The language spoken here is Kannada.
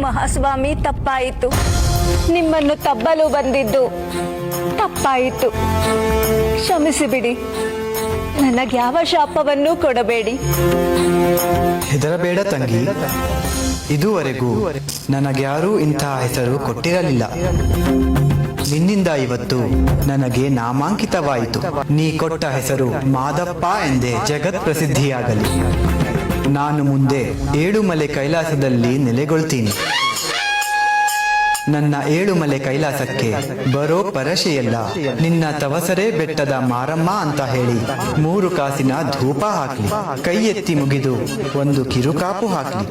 ಮಹಾಸ್ವಾಮಿ, ತಪ್ಪಾಯಿತು. ನಿಮ್ಮನ್ನು ತಬ್ಬಲು ಬಂದಿದ್ದು ತಪ್ಪಾಯಿತು. ಕ್ಷಮಿಸಿಬಿಡಿ. ನನಗ್ಯಾವ ಶಾಪವನ್ನೂ ಕೊಡಬೇಡಿ. ಹೆದರಬೇಡ ತಂಗಿ, ಇದುವರೆಗೂ ನನಗ್ಯಾರೂ ಇಂತಹ ಹೆಸರು ಕೊಟ್ಟಿರಲಿಲ್ಲ. ನಿನ್ನಿಂದ ಇವತ್ತು ನನಗೆ ನಾಮಾಂಕಿತವಾಯಿತು. ನೀ ಕೊಟ್ಟ ಹೆಸರು ಮಾದಪ್ಪ ಎಂದೇ ಜಗತ್ ಪ್ರಸಿದ್ಧಿಯಾಗಲಿ. ನಾನು ಮುಂದೆ ಏಳುಮಲೆ ಕೈಲಾಸದಲ್ಲಿ ನೆಲೆಗೊಳ್ತೀನಿ. ನನ್ನ ಏಳುಮಲೆ ಕೈಲಾಸಕ್ಕೆ ಬರೋ ಪರಶೆಯೆಲ್ಲ ನಿನ್ನ ತವಸರೆ ಬೆಟ್ಟದ ಮಾರಮ್ಮ ಅಂತ ಹೇಳಿ 3 ಕಾಸಿನ ಧೂಪ ಹಾಕ್ಲಿ, ಕೈ ಎತ್ತಿ ಮುಗಿದು ಒಂದು ಕಿರುಕಾಪು ಹಾಕ್ಲಿ.